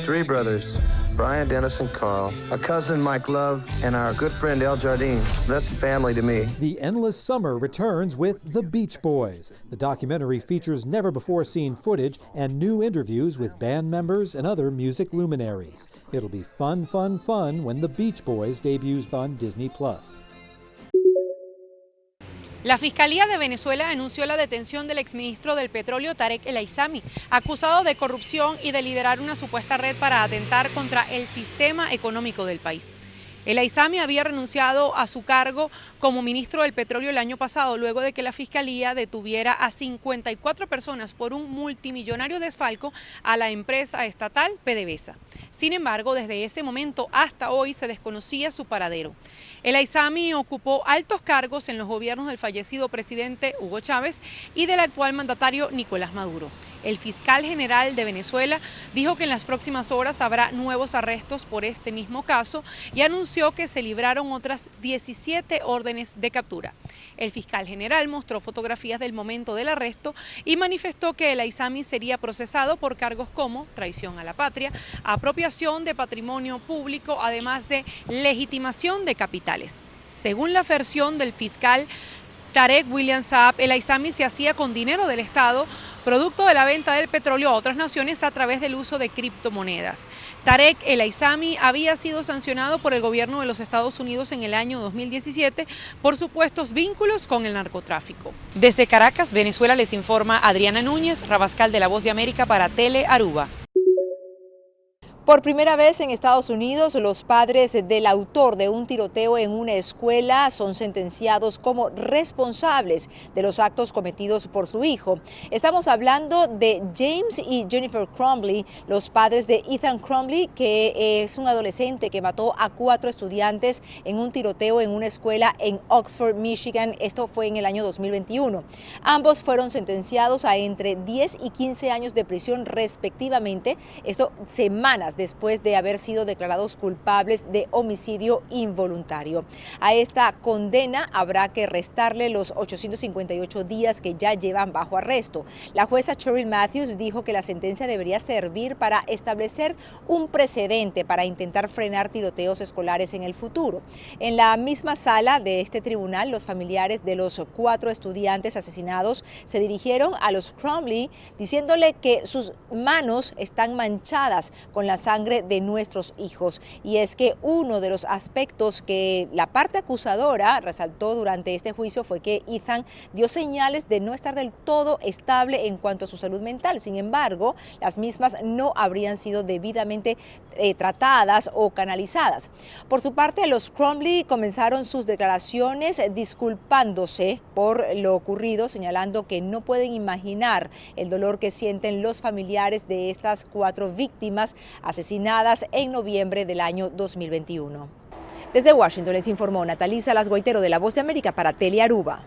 Three brothers, Brian, Dennis, and Carl, a cousin, Mike Love, and our good friend El Jardine. That's family to me. The Endless Summer returns with The Beach Boys. The documentary features never-before-seen footage and new interviews with band members and other music luminaries. It'll be fun, fun, fun when The Beach Boys debuts on Disney+. La Fiscalía de Venezuela anunció la detención del exministro del Petróleo Tarek El Aissami, acusado de corrupción y de liderar una supuesta red para atentar contra el sistema económico del país. El Aissami había renunciado a su cargo como ministro del Petróleo el año pasado, luego de que la Fiscalía detuviera a 54 personas por un multimillonario desfalco a la empresa estatal PDVSA. Sin embargo, desde ese momento hasta hoy se desconocía su paradero. El Aissami ocupó altos cargos en los gobiernos del fallecido presidente Hugo Chávez y del actual mandatario Nicolás Maduro. El fiscal general de Venezuela dijo que en las próximas horas habrá nuevos arrestos por este mismo caso y anunció que se libraron otras 17 órdenes de captura. El fiscal general mostró fotografías del momento del arresto y manifestó que el Aissami sería procesado por cargos como traición a la patria, apropiación de patrimonio público, además de legitimación de capitales. Según la versión del fiscal Tarek William Saab, el Aissami se hacía con dinero del Estado, producto de la venta del petróleo a otras naciones a través del uso de criptomonedas. Tarek El Aissami había sido sancionado por el gobierno de los Estados Unidos en el año 2017 por supuestos vínculos con el narcotráfico. Desde Caracas, Venezuela, les informa Adriana Núñez, Rabascal de La Voz de América para Tele Aruba. Por primera vez en Estados Unidos, los padres del autor de un tiroteo en una escuela son sentenciados como responsables de los actos cometidos por su hijo. Estamos hablando de James y Jennifer Crumbley, los padres de Ethan Crumbley, que es un adolescente que mató a 4 estudiantes en un tiroteo en una escuela en Oxford, Michigan. Esto fue en el año 2021. Ambos fueron sentenciados a entre 10 y 15 años de prisión respectivamente, esto semanas después de haber sido declarados culpables de homicidio involuntario. A esta condena habrá que restarle los 858 días que ya llevan bajo arresto. La jueza Cheryl Matthews dijo que la sentencia debería servir para establecer un precedente para intentar frenar tiroteos escolares en el futuro. En la misma sala de este tribunal, los familiares de los 4 estudiantes asesinados se dirigieron a los Crumbley diciéndole que sus manos están manchadas con la sangre de nuestros hijos. Y es que uno de los aspectos que la parte acusadora resaltó durante este juicio fue que Ethan dio señales de no estar del todo estable en cuanto a su salud mental. Sin embargo, las mismas no habrían sido debidamente tratadas o canalizadas. Por su parte, los Crumbley comenzaron sus declaraciones disculpándose por lo ocurrido, señalando que no pueden imaginar el dolor que sienten los familiares de estas 4 víctimas asesinadas en noviembre del año 2021. Desde Washington les informó Natalí Salas Guaitero de La Voz de América para Tele Aruba.